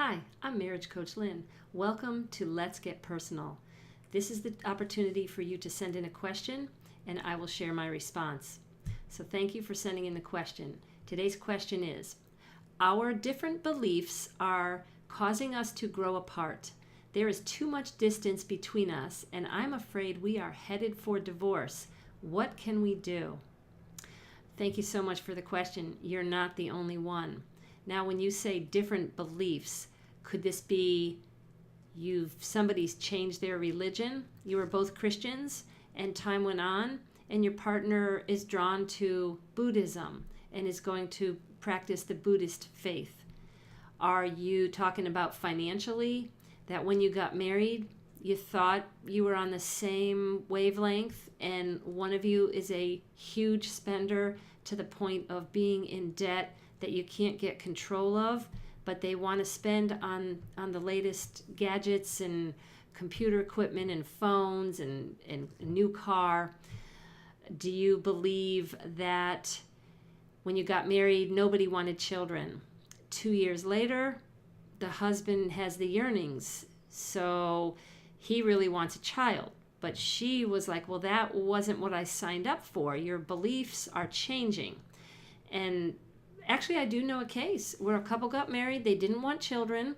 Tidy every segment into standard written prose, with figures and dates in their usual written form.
Hi, I'm Marriage Coach Lynn. Welcome to Let's Get Personal. This is the opportunity for you to send in a question and I will share my response. So thank you for sending in the question. Today's question is, our different beliefs are causing us to grow apart. There is too much distance between us and I'm afraid we are headed for divorce. What can we do? Thank you so much for the question. You're not the only one. Now, when you say different beliefs, could this be somebody's changed their religion? You were both Christians and time went on and your partner is drawn to Buddhism and is going to practice the Buddhist faith. Are you talking about financially, that when you got married, you thought you were on the same wavelength and one of you is a huge spender to the point of being in debt that you can't get control of, but they want to spend on the latest gadgets and computer equipment and phones and a new car? Do you believe that when you got married, nobody wanted children? 2 years later, the husband has the yearnings, so he really wants a child. But she was like, well, that wasn't what I signed up for. Your beliefs are changing. And actually, I do know a case where a couple got married. They didn't want children.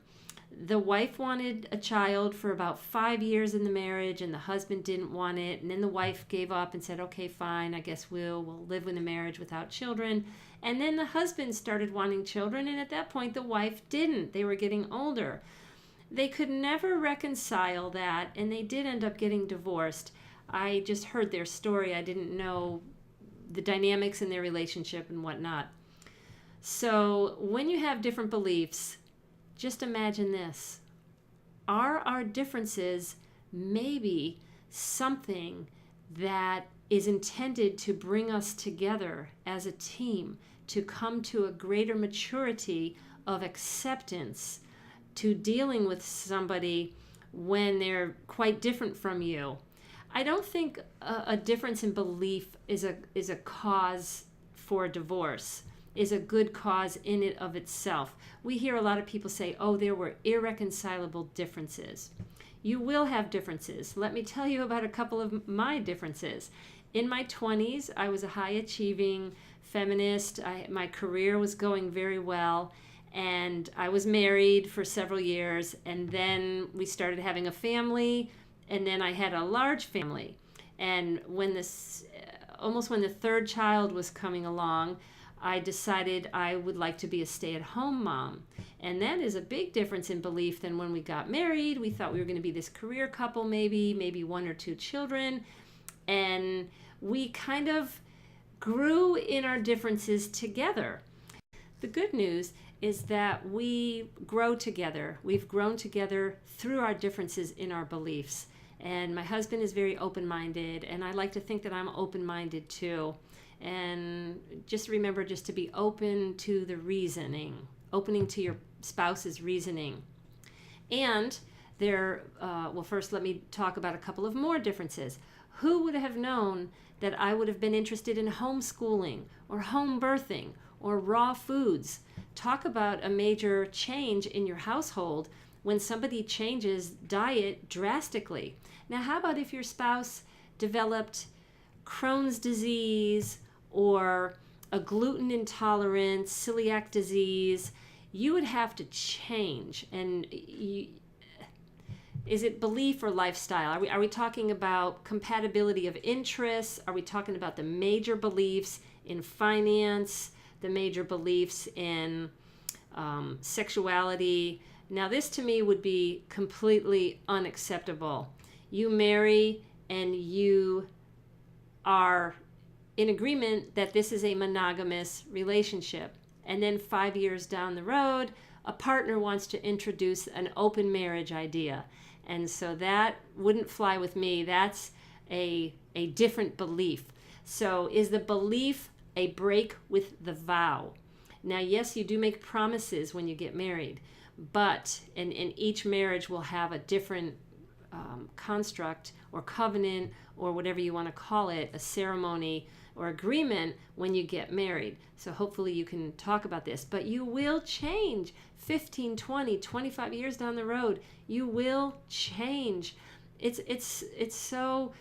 The wife wanted a child for about 5 years in the marriage, and the husband didn't want it. And then the wife gave up and said, okay, fine, I guess we'll live in the marriage without children. And then the husband started wanting children, and at that point, the wife didn't. They were getting older. They could never reconcile that, and they did end up getting divorced. I just heard their story. I didn't know the dynamics in their relationship and whatnot. So when you have different beliefs, just imagine this. Are our differences maybe something that is intended to bring us together as a team, to come to a greater maturity of acceptance, to dealing with somebody when they're quite different from you? I don't think a difference in belief is a cause for divorce, is a good cause in it of itself. We hear a lot of people say, oh, there were irreconcilable differences. You will have differences. Let me tell you about a couple of my differences. In my 20s, I was a high-achieving feminist. My career was going very well, and I was married for several years, and then we started having a family, and then I had a large family. And almost when the third child was coming along, I decided I would like to be a stay-at-home mom. And that is a big difference in belief than when we got married. We thought we were going to be this career couple, maybe 1 or 2 children. And we kind of grew in our differences together. The good news is that we grow together. We've grown together through our differences in our beliefs. And my husband is very open-minded, and I like to think that I'm open-minded too. And just remember just to be open to the reasoning, opening to your spouse's reasoning. And first let me talk about a couple of more differences. Who would have known that I would have been interested in homeschooling or home birthing or raw foods? Talk about a major change in your household when somebody changes diet drastically. Now, how about if your spouse developed Crohn's disease or a gluten intolerance, celiac disease? You would have to change. And is it belief or lifestyle? Are we talking about compatibility of interests? Are we talking about the major beliefs in finance, the major beliefs in sexuality? Now, this to me would be completely unacceptable. You marry and you are in agreement that this is a monogamous relationship. And then 5 years down the road, a partner wants to introduce an open marriage idea. And so that wouldn't fly with me. That's a different belief. So is the belief a break with the vow? Now, yes, you do make promises when you get married, but in each marriage will have a different construct or covenant or whatever you want to call it, a ceremony or agreement when you get married. So hopefully you can talk about this. But you will change 15, 20, 25 years down the road. You will change. It's so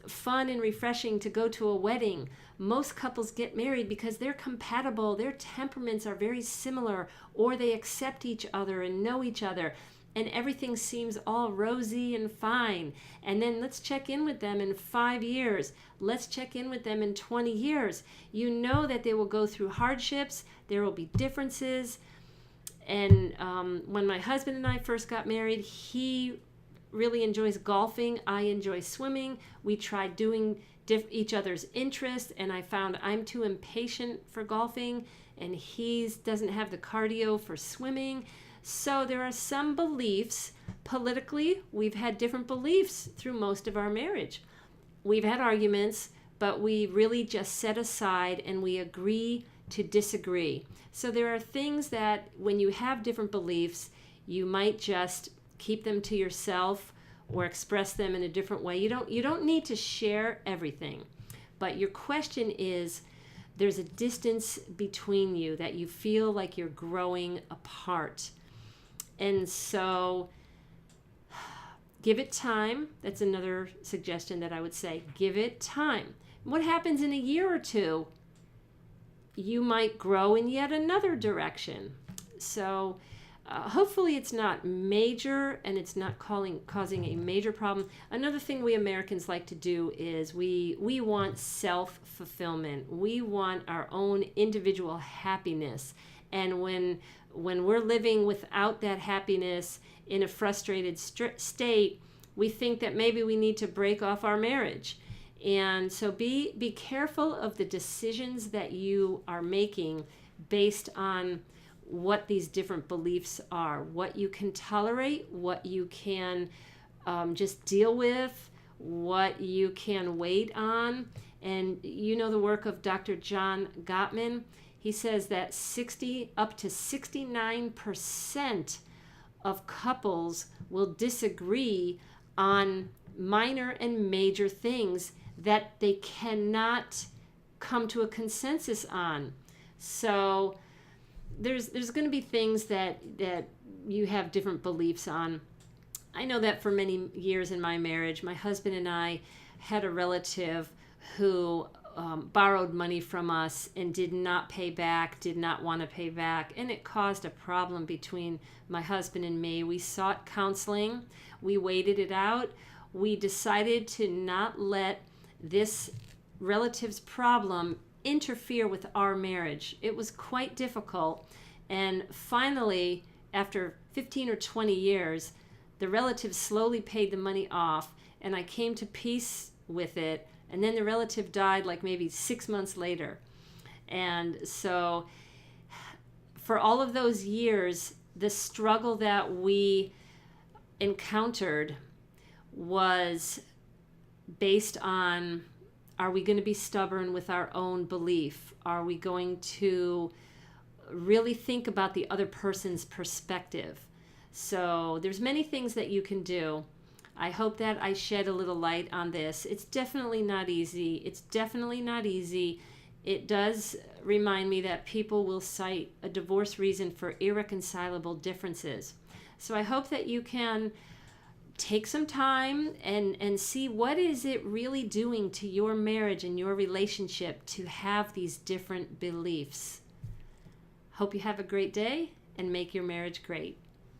fun and refreshing to go to a wedding. Most couples get married because they're compatible, their temperaments are very similar, or they accept each other and know each other, and everything seems all rosy and fine. And then let's check in with them in 5 years. Let's check in with them in 20 years. You know that they will go through hardships, there will be differences. And when my husband and I first got married, he really enjoys golfing. I enjoy swimming. We tried doing each other's interests, and I found I'm too impatient for golfing, and he doesn't have the cardio for swimming. So there are some beliefs. Politically, we've had different beliefs through most of our marriage. We've had arguments, but we really just set aside and we agree to disagree. So there are things that when you have different beliefs, you might just keep them to yourself or express them in a different way. You don't need to share everything. But your question is, there's a distance between you that you feel like you're growing apart. And so give it time. That's another suggestion that I would say. Give it time. What happens in a year or two? You might grow in yet another direction. So hopefully it's not major and it's not causing a major problem. Another thing we Americans like to do is we want self-fulfillment. We want our own individual happiness. And when we're living without that happiness in a frustrated state, we think that maybe we need to break off our marriage. And so be careful of the decisions that you are making based on what these different beliefs are, what you can tolerate, what you can just deal with, what you can wait on. And you know the work of Dr. John Gottman. He says that up to 69% of couples will disagree on minor and major things that they cannot come to a consensus on. So there's going to be things that you have different beliefs on. I know that for many years in my marriage, my husband and I had a relative who borrowed money from us and did not want to pay back, and it caused a problem between my husband and me. We sought counseling. We waited it out. We decided to not let this relative's problem interfere with our marriage. It was quite difficult, and finally, after 15 or 20 years, the relative slowly paid the money off, and I came to peace with it. And then the relative died like maybe 6 months later. And so for all of those years, the struggle that we encountered was based on, are we going to be stubborn with our own belief? Are we going to really think about the other person's perspective? So there's many things that you can do. I hope that I shed a little light on this. It's definitely not easy. It does remind me that people will cite a divorce reason for irreconcilable differences. So I hope that you can take some time and see what is it really doing to your marriage and your relationship to have these different beliefs. Hope you have a great day and make your marriage great.